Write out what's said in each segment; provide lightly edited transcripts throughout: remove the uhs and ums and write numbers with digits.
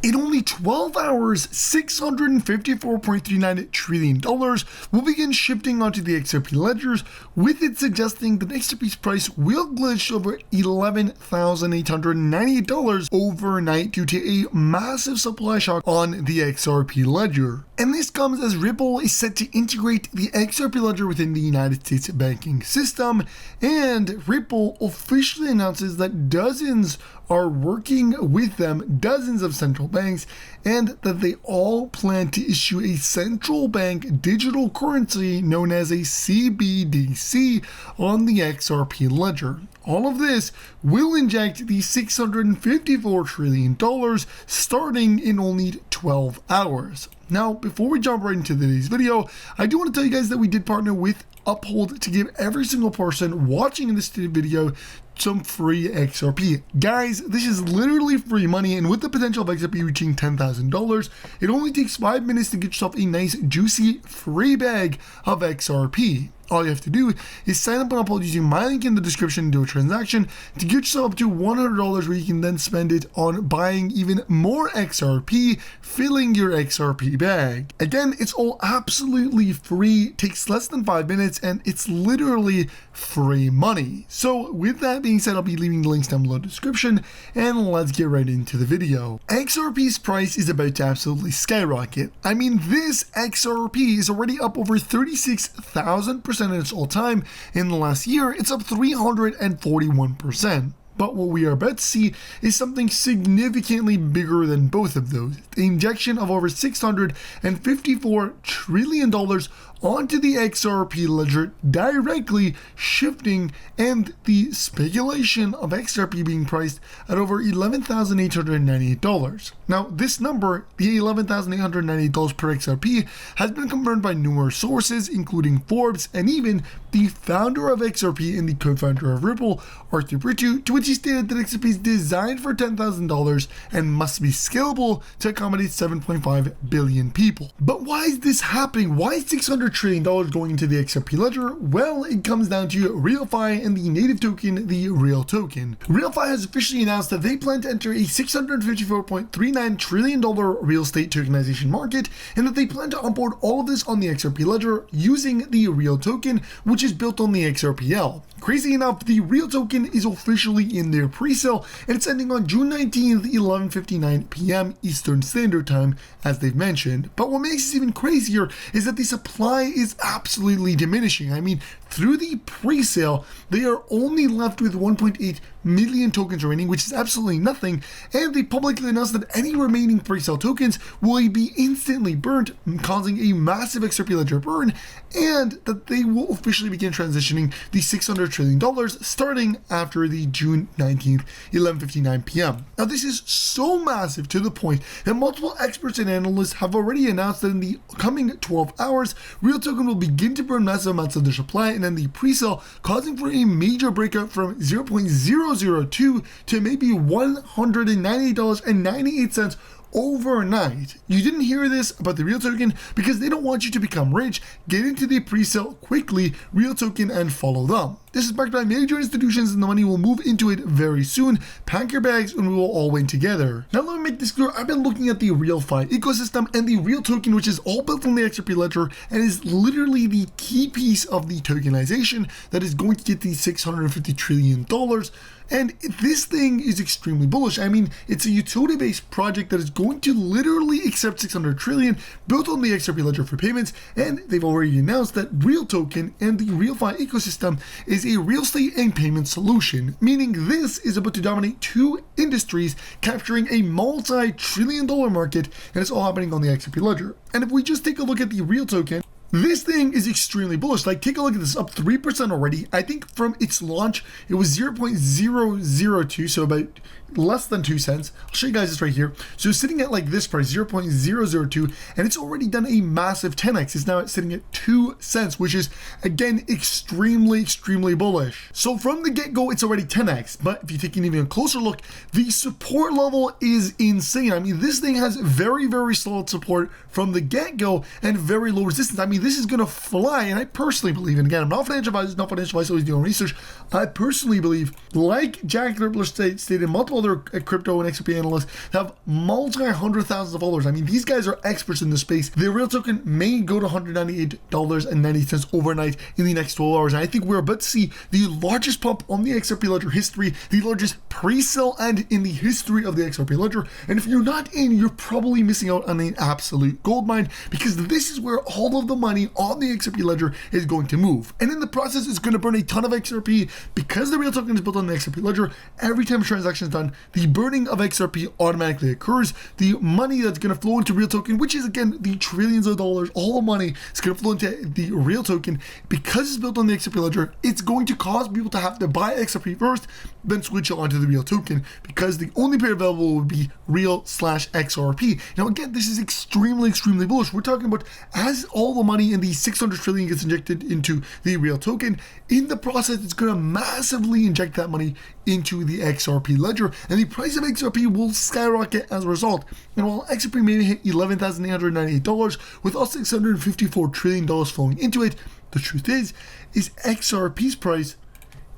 In only 12 hours, $654.39 trillion will begin shifting onto the XRP ledgers, with it suggesting that XRP's price will glitch over $11,898 overnight due to a massive supply shock on the XRP ledger. And this comes as Ripple is set to integrate the XRP ledger within the United States banking system, and Ripple officially announces that dozens are working with them, dozens of central banks, and that they all plan to issue a central bank digital currency known as a CBDC on the XRP ledger. All of this will inject the $654 trillion starting in only 12 hours. Now, before we jump right into today's video, I do want to tell you guys that we did partner with Uphold to give every single person watching this video some free XRP. Guys, this is literally free money, and with the potential of XRP reaching $10,000, it only takes 5 minutes to get yourself a nice, juicy, free bag of XRP. All you have to do is sign up on Uphold using my link in the description and do a transaction to get yourself up to $100, where you can then spend it on buying even more XRP, filling your XRP bag. Again, it's all absolutely free, takes less than 5 minutes, and it's literally free money. So with that being said, I'll be leaving the links down below in the description, and let's get right into the video. XRP's price is about to absolutely skyrocket. I mean, this XRP is already up over 36,000% in its all time. In the last year, it's up 341%. But what we are about to see is something significantly bigger than both of those. The injection of over $654 trillion onto the XRP ledger, directly shifting, and the speculation of XRP being priced at over $11,898. Now, this number, the $11,898 per XRP, has been confirmed by numerous sources, including Forbes, and even the founder of XRP and the co-founder of Ripple, Arthur Brittu, to which he stated that XRP is designed for $10,000 and must be scalable to accommodate 7.5 billion people. But why is this happening? Why is $600 trillion going into the XRP ledger? Well, it comes down to RealFi and the native token, the Real Token. RealFi has officially announced that they plan to enter a $654.39 trillion real estate tokenization market, and that they plan to onboard all of this on the XRP ledger using the Real Token, which is built on the XRPL. Crazy enough, the Real Token is officially in their pre-sale, and it's ending on June 19th, 11:59 p.m. Eastern Standard Time, as they've mentioned. But what makes this even crazier is that the supply is absolutely diminishing. I mean, through the pre-sale, they are only left with 1.8 million tokens remaining, which is absolutely nothing, and they publicly announced that any remaining pre-sale tokens will be instantly burnt, causing a massive XRP ledger burn, and that they will officially begin transitioning the $600 trillion starting after the June 19th, 11:59 p.m. Now, this is so massive to the point that multiple experts and analysts have already announced that in the coming 12 hours, Real Token will begin to burn massive amounts of their supply, and then the pre-sale causing for a major breakout from 0.002 to maybe $190.98 overnight. You didn't hear this about the Real Token because they don't want you to become rich. Get into the pre-sale quickly, Real Token, and follow them. This is backed by major institutions, and the money will move into it very soon. Pack your bags and we will all win together. Now, let me make this clear. I've been looking at the RealFi ecosystem and the Real Token, which is all built on the XRP ledger and is literally the key piece of the tokenization that is going to get the $650 trillion. And this thing is extremely bullish. I mean, it's a utility-based project that is going to literally accept $600 trillion built on the XRP ledger for payments, and they've already announced that Real Token and the RealFi ecosystem is a real estate and payment solution, meaning this is about to dominate two industries, capturing a multi-trillion-dollar market, and it's all happening on the XRP ledger. And if we just take a look at the Real Token, this thing is extremely bullish. Like, take a look at this, up 3% already. I think from its launch, it was 0.002, so about less than 2 cents. I'll show you guys this right here. So sitting at like this price, 0.002, and it's already done a massive 10x. It's now sitting at 2 cents, which is, again, extremely bullish. So from the get-go, it's already 10x. But if you take an even closer look, the support level is insane. I mean, this thing has very solid support from the get-go and very low resistance. I mean, this is going to fly, and I personally believe, and again, I'm not financial advisor, always doing research. I personally believe, like Jack the Ripper stated multiple other crypto and XRP analysts that have multi-hundred thousands of followers. I mean, these guys are experts in the space. The real token may go to $198.90 overnight in the next 12 hours. And I think we're about to see the largest pump on the XRP ledger history, the largest pre-sale and in the history of the XRP ledger. And if you're not in, you're probably missing out on an absolute gold mine, because this is where all of the money on the XRP ledger is going to move. And in the process, it's going to burn a ton of XRP. Because the real token is built on the XRP ledger, every time a transaction is done, the burning of XRP automatically occurs. The money that's going to flow into real token, which is again the trillions of dollars, all the money is going to flow into the real token. Because it's built on the XRP ledger, it's going to cause people to have to buy XRP first, then switch it onto the real token, because the only pair available would be real/XRP. Now again, this is extremely bullish. We're talking about as all the money in the 600 trillion gets injected into the real token, in the process it's going to massively inject that money into the XRP ledger, and the price of XRP will skyrocket as a result. And while XRP may hit $11,898 with all $654 trillion flowing into it, the truth is XRP's price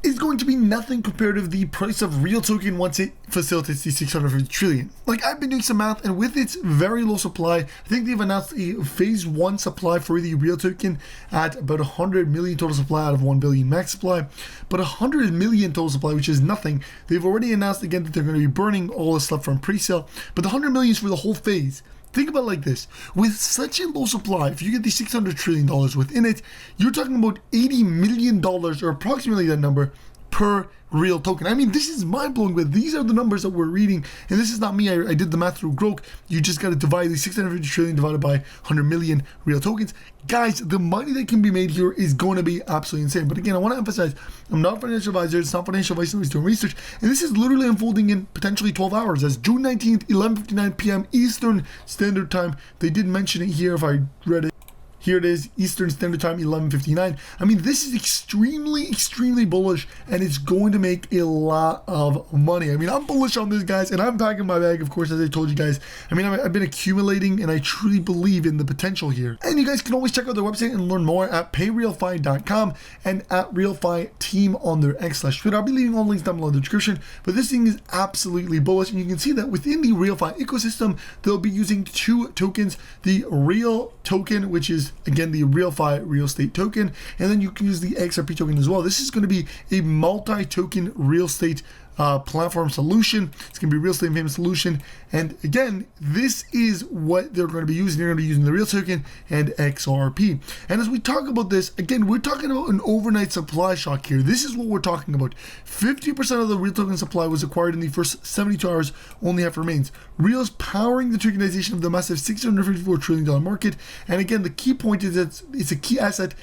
is going to be nothing compared to the price of real token once it facilitates the 650 trillion. Like, I've been doing some math, and with its very low supply, I think they've announced a phase 1 supply for the real token at about 100 million total supply out of 1 billion max supply. But 100 million total supply, which is nothing. They've already announced again that they're going to be burning all the stuff from pre-sale, but the 100 million is for the whole phase. Think about it like this: with such a low supply, if you get the $600 trillion within it, you're talking about $80 million, or approximately that number, per real token. I mean, this is mind-blowing, but these are the numbers that we're reading, and this is not me. I did the math through Grok. You just got to divide the 650 trillion divided by 100 million real tokens. Guys, the money that can be made here is going to be absolutely insane. But again, I want to emphasize, I'm not a financial advisor. It's not financial advice. I'm doing research, and this is literally unfolding in potentially 12 hours. As June 19th, 11:59 p.m. Eastern Standard Time. They did mention it here if I read it. Here it is, Eastern Standard Time, 11:59. I mean, this is extremely bullish, and it's going to make a lot of money. I mean, I'm bullish on this, guys, and I'm packing my bag, of course, as I told you guys. I mean, I've been accumulating, and I truly believe in the potential here. And you guys can always check out their website and learn more at payrealfi.com and at RealFi Team on their X/Twitter. I'll be leaving all links down below in the description, but this thing is absolutely bullish, and you can see that within the RealFi ecosystem, they'll be using 2 tokens, the Real token, which is again the RealFi real estate token, and then you can use the XRP token as well. This is going to be a multi-token real estate platform solution. It's going to be a real estate payment solution, and again, this is what they're going to be using. They're going to be using the real token and XRP. And as we talk about this, again, we're talking about an overnight supply shock here. This is what we're talking about. 50% of the real token supply was acquired in the first 72 hours. Only half remains. Real is powering the tokenization of the massive $654 trillion market. And again, the key point is that it's a key asset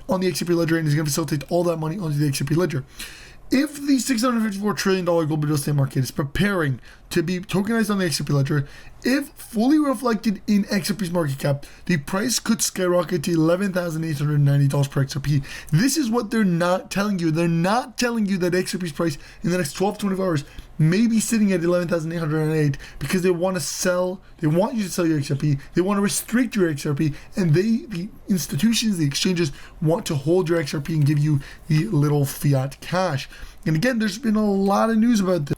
on the XRP ledger, and is going to facilitate all that money onto the XRP ledger. If the $654 trillion global real estate market is preparing to be tokenized on the XRP ledger, if fully reflected in XRP's market cap, the price could skyrocket to $11,890 per XRP. This is what they're not telling you. They're not telling you that XRP's price in the next 12 to 24 hours may be sitting at $11,808 because they want to sell, they want you to sell your XRP, they want to restrict your XRP, and the institutions, the exchanges, want to hold your XRP and give you the little fiat cash. And again, there's been a lot of news about this,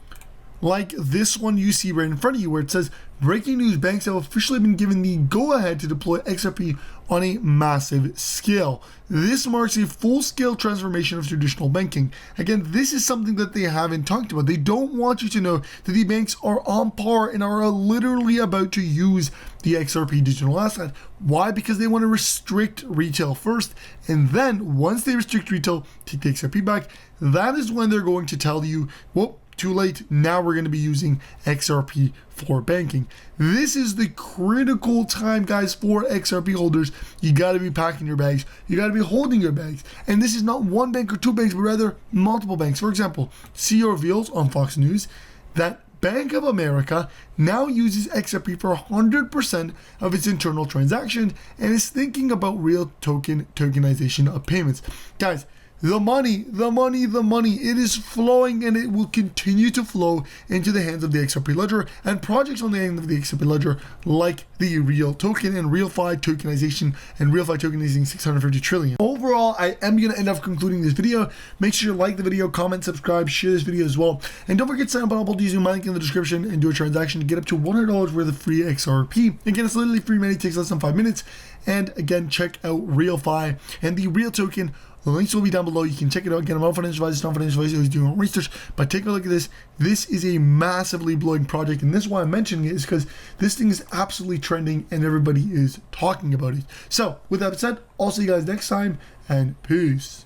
like this one you see right in front of you, where it says, breaking news, banks have officially been given the go-ahead to deploy XRP on a massive scale. This marks a full-scale transformation of traditional banking. Again, this is something that they haven't talked about. They don't want you to know that the banks are on par and are literally about to use the XRP digital asset. Why? Because they want to restrict retail first, and then once they restrict retail, take the XRP back, that is when they're going to tell you, well, too late, now we're going to be using XRP for banking. This is the critical time, guys, for XRP holders. You got to be packing your bags. You got to be holding your bags. And this is not one bank or 2 banks, but rather multiple banks. For example, CEO reveals on Fox News that Bank of America now uses XRP for 100% of its internal transactions and is thinking about real tokenization of payments. Guys, the money. It is flowing, and it will continue to flow into the hands of the XRP ledger and projects on the end of the XRP ledger like the Real token and RealFi tokenization and RealFi tokenizing 650 trillion. Overall, I am going to end up concluding this video. Make sure you like the video, comment, subscribe, share this video as well. And don't forget to sign up on Apple using my link in the description and do a transaction to get up to $100 worth of free XRP. Again, it's literally free money, it takes less than 5 minutes. And again, check out RealFi and the Real token. The links will be down below. You can check it out. Again, I'm not financial advisor, not financial advisor who's doing research, but take a look at this. This is a massively blowing project, and this is why I'm mentioning it is because this thing is absolutely trending and everybody is talking about it. So with that said, I'll see you guys next time, and peace.